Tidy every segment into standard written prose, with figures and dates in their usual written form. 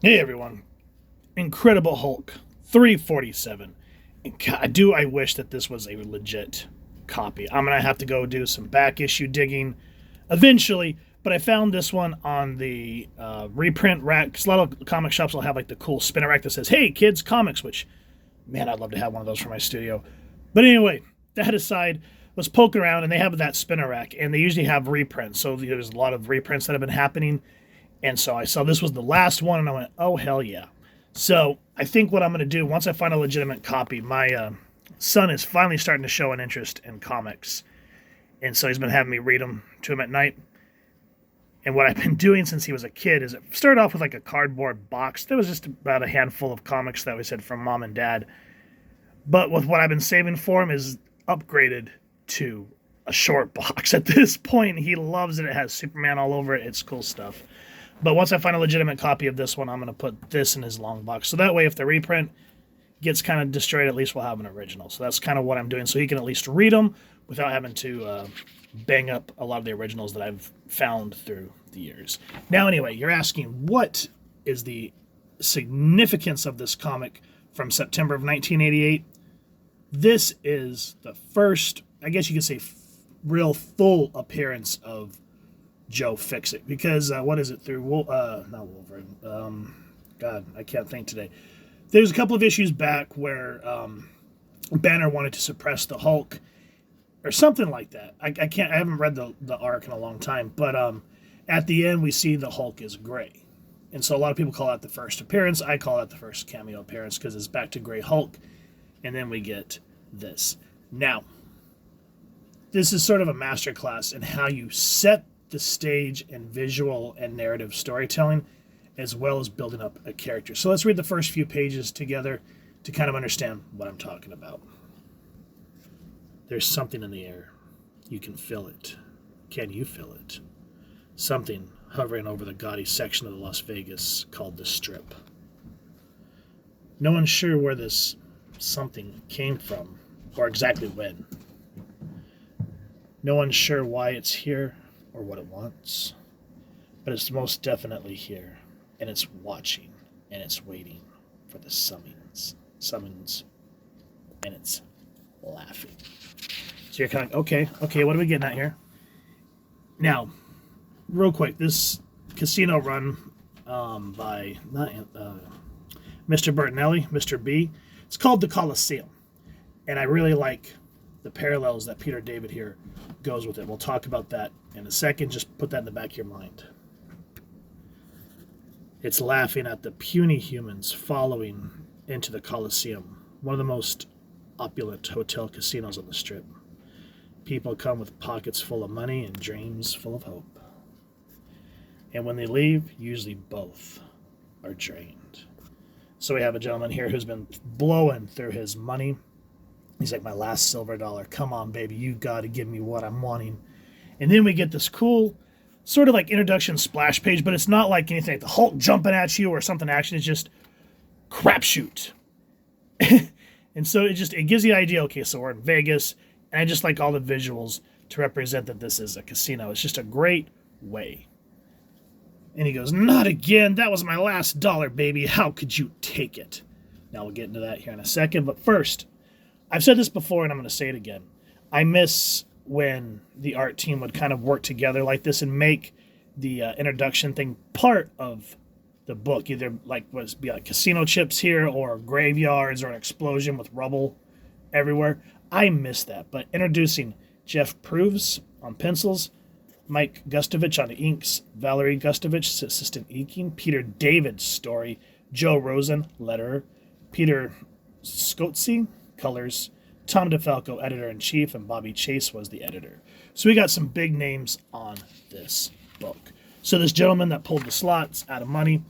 Hey everyone, Incredible Hulk 347. And God, do I wish that this was a legit copy. I'm gonna have to go do some back issue digging eventually, but I found this one on the reprint rack. 'Cause a lot of comic shops will have like the cool spinner rack that says, "Hey kids, comics," which man, I'd love to have one of those for my studio. But anyway, that aside, was poking around and they have that spinner rack, and they usually have reprints. So there's a lot of reprints that have been happening, and so I saw this was the last one, and I went, "Oh hell yeah!" So I think what I'm going to do once I find a legitimate copy, my son is finally starting to show an interest in comics, and so he's been having me read them to him at night. And what I've been doing since he was a kid is it started off with like a cardboard box. There was just about a handful of comics that we said from mom and dad. But with what I've been saving for him is upgraded to a short box. At this point, he loves it. It has Superman all over it. It's cool stuff. But once I find a legitimate copy of this one, I'm going to put this in his long box. So that way, if the reprint gets kind of destroyed, at least we'll have an original. So that's kind of what I'm doing. So he can at least read them without having to bang up a lot of the originals that I've found through the years. Now, anyway, you're asking what is the significance of this comic from September of 1988? This is the first, I guess you could say, real full appearance of Joe Fixit, because what is it through? Not Wolverine. God, I can't think today. There's a couple of issues back where Banner wanted to suppress the Hulk or something like that. I can't. I haven't read the arc in a long time, but at the end we see the Hulk is gray, and so a lot of people call that the first appearance. I call that the first cameo appearance because it's back to Gray Hulk, and then we get this. Now, this is sort of a masterclass in how you set the stage and visual and narrative storytelling, as well as building up a character. So let's read the first few pages together to kind of understand what I'm talking about. There's something in the air. You can feel it. Can you feel it? Something hovering over the gaudy section of Las Vegas called the Strip. No one's sure where this something came from or exactly when. No one's sure why it's here or what it wants, but it's most definitely here, and it's watching, and it's waiting for the summons, and it's laughing. So you're kind of, okay, what are we getting at here? Now, real quick, this casino run by Mr. Bertinelli, Mr. B, it's called the Coliseum, and I really like the parallels that Peter David here goes with it. We'll talk about that in a second. Just put that in the back of your mind. It's laughing at the puny humans following into the Coliseum, one of the most opulent hotel casinos on the Strip. People come with pockets full of money and dreams full of hope. And when they leave, usually both are drained. So we have a gentleman here who's been blowing through his money. He's like, my last silver dollar. Come on, baby. You got to give me what I'm wanting. And then we get this cool sort of like introduction splash page, but it's not like anything like the Hulk jumping at you or something action. It's just crapshoot. And so it gives you the idea, okay, so we're in Vegas. And I just like all the visuals to represent that this is a casino. It's just a great way. And he goes, not again. That was my last dollar, baby. How could you take it? Now we'll get into that here in a second. But first, I've said this before, and I'm going to say it again. I miss when the art team would kind of work together like this and make the introduction thing part of the book. Either like be like casino chips here, or graveyards, or an explosion with rubble everywhere. I miss that. But introducing Jeff Proves on pencils, Mike Gustovich on the inks, Valerie Gustovich, assistant inking, Peter David's story, Joe Rosen, letterer, Peter Scotzi, colors, Tom DeFalco, editor-in-chief, and Bobby Chase was the editor. So we got some big names on this book. So this gentleman that pulled the slots out of money,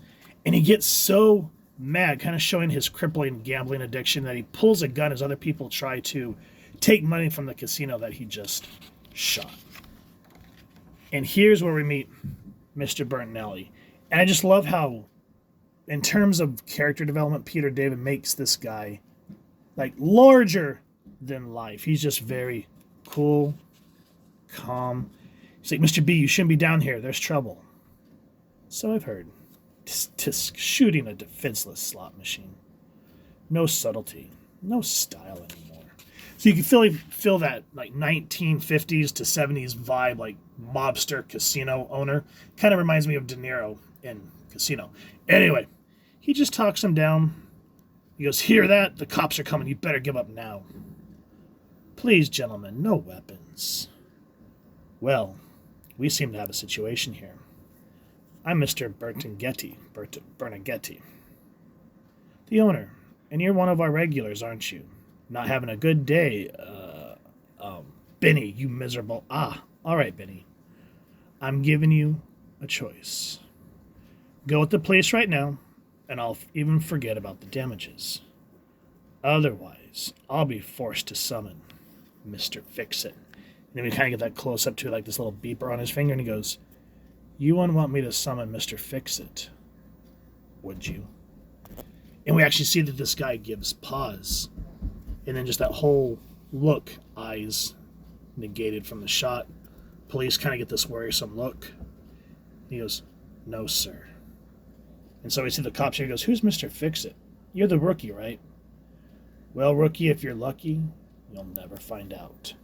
and he gets so mad, kind of showing his crippling gambling addiction, that he pulls a gun as other people try to take money from the casino that he just shot. And here's where we meet Mr. Bertinelli. And I just love how, in terms of character development, Peter David makes this guy like larger than life. He's just very cool, calm. He's like, Mr. B, you shouldn't be down here. There's trouble. So I've heard. tisk, shooting a defenseless slot machine. No subtlety, no style anymore. So you can feel that like 1950s to 70s vibe, like mobster casino owner. Kind of reminds me of De Niro in Casino. Anyway, he just talks him down. He goes, "Hear that? The cops are coming. You better give up now." "Please, gentlemen, no weapons." "Well, we seem to have a situation here. I'm Mr. Bernaghetti, the owner, and you're one of our regulars, aren't you? Not having a good day, Benny, you miserable..." "Ah, all right, Benny. I'm giving you a choice. Go with the police right now, and I'll even forget about the damages. Otherwise, I'll be forced to summon Mr. Fixit." And then we kind of get that close up to like this little beeper on his finger, and he goes, "You wouldn't want me to summon Mr. Fixit, would you?" And we actually see that this guy gives pause. And then just that whole look, eyes negated from the shot. Police kind of get this worrisome look. He goes, "No, sir." And so we see the cops here. He goes, "Who's Mr. Fixit? You're the rookie, right?" "Well, rookie, if you're lucky, you'll never find out."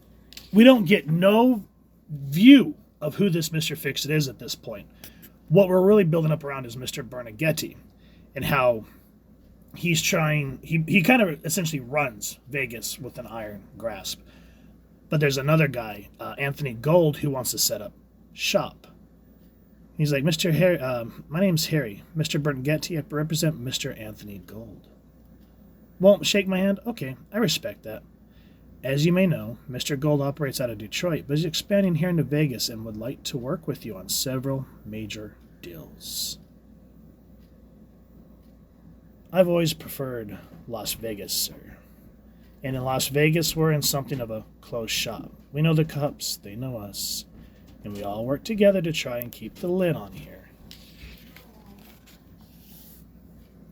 We don't get no view of who this Mr. Fixit is at this point. What we're really building up around is Mr. Bernaghetti and how he's trying, he kind of essentially runs Vegas with an iron grasp. But there's another guy, Anthony Gold, who wants to set up shop. He's like, "Mr. Harry, my name's Harry. Mr. Bernaghetti, I represent Mr. Anthony Gold." "Won't shake my hand? Okay, I respect that. As you may know, Mr. Gold operates out of Detroit, but he's expanding here into Vegas and would like to work with you on several major deals. I've always preferred Las Vegas, sir. And in Las Vegas, we're in something of a closed shop. We know the cops, they know us, and we all work together to try and keep the lid on here."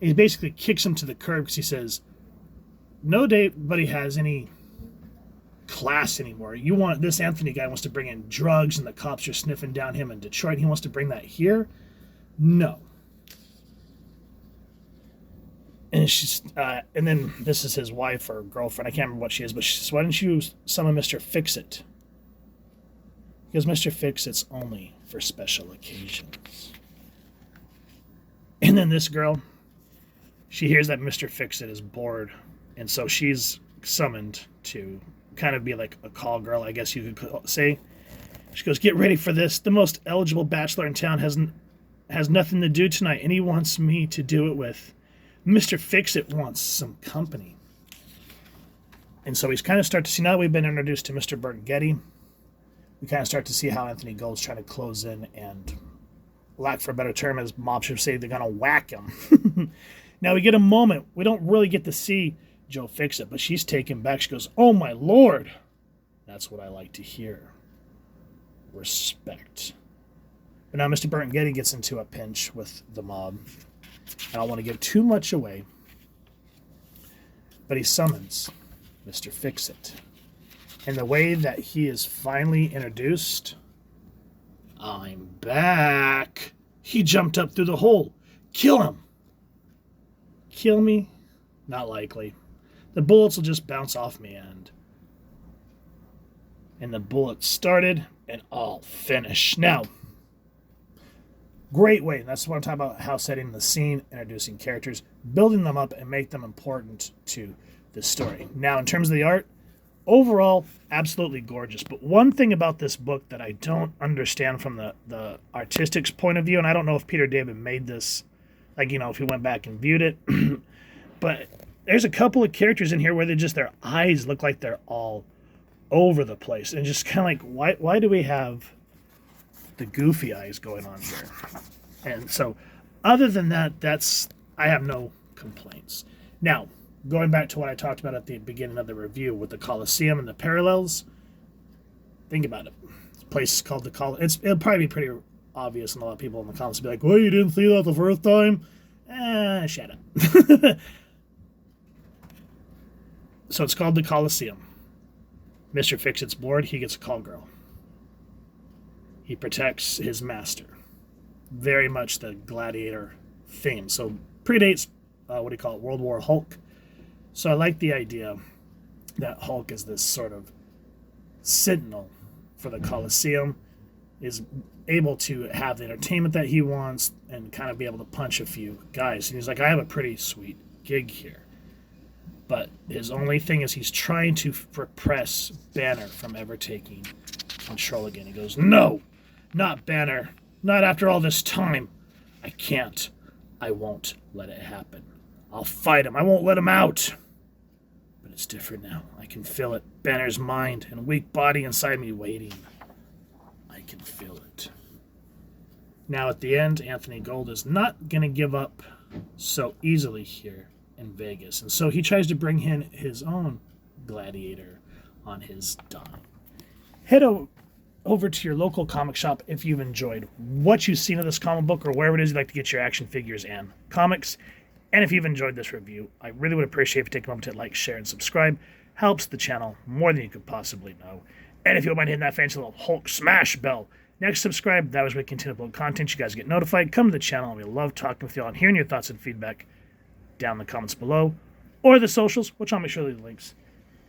He basically kicks him to the curb because he says, "Nobody has any class anymore. You want this Anthony guy wants to bring in drugs, and the cops are sniffing down him in Detroit. He wants to bring that here? No." And and then this is his wife or girlfriend. I can't remember what she is, but she says, "Why don't you summon Mr. Fixit?" Because Mr. Fixit's only for special occasions. And then this girl, she hears that Mr. Fixit is bored, and so she's summoned to kind of be like a call girl, I guess you could say. She goes, "Get ready for this. The most eligible bachelor in town has nothing to do tonight, and he wants me to do it with. Mr. Fixit wants some company." And so we kind of start to see, now that we've been introduced to Mr. Bernaghetti, we kind of start to see how Anthony Gold's trying to close in and, lack for a better term, as mobsters say, they're going to whack him. Now we get a moment. We don't really get to see Joe Fixit, but she's taken back. She goes, "Oh my Lord." That's what I like to hear. Respect. But now Mr. Bernaghetti gets into a pinch with the mob. I don't want to give too much away, but he summons Mr. Fixit. And the way that he is finally introduced, "I'm back." He jumped up through the hole. "Kill him." Kill me? Not likely. The bullets will just bounce off me, and the bullets started, and I'll finish. Now, great way. That's what I'm talking about, how setting the scene, introducing characters, building them up, and make them important to the story. Now, in terms of the art, overall, absolutely gorgeous. But one thing about this book that I don't understand from the artistics point of view, and I don't know if Peter David made this, like, if he went back and viewed it, but there's a couple of characters in here where their eyes look like they're all over the place. And just kind of like, why do we have the goofy eyes going on here? And so, other than that, I have no complaints. Now, going back to what I talked about at the beginning of the review with the Coliseum and the parallels, think about it. This place is called the Coliseum. It'll probably be pretty obvious, and a lot of people in the comments will be like, "Well, you didn't see that the first time?" Shut up. So it's called the Coliseum. Mr. Fixit's bored. He gets a call girl. He protects his master. Very much the gladiator theme. So predates, World War Hulk. So I like the idea that Hulk is this sort of sentinel for the Coliseum, is able to have the entertainment that he wants and kind of be able to punch a few guys. And he's like, I have a pretty sweet gig here. But his only thing is he's trying to repress Banner from ever taking control again. He goes, no, not Banner. Not after all this time. I can't. I won't let it happen. I'll fight him. I won't let him out. But it's different now. I can feel it. Banner's mind and weak body inside me waiting. I can feel it. Now at the end, Anthony Gold is not going to give up so easily here in Vegas. And so he tries to bring in his own gladiator on his dime. Head over to your local comic shop if you've enjoyed what you've seen of this comic book or wherever it is you'd like to get your action figures and comics. And if you've enjoyed this review, I really would appreciate if you take a moment to like, share, and subscribe. Helps the channel more than you could possibly know. And if you don't mind hitting that fancy little Hulk smash bell next to subscribe, that way we continue to upload content. You guys get notified. Come to the channel, and we love talking with you all and hearing your thoughts and feedback down in the comments below or the socials, which I'll make sure to leave the links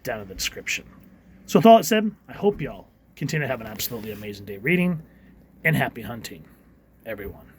down in the description. So with all that said, I hope y'all continue to have an absolutely amazing day reading, and happy hunting, everyone.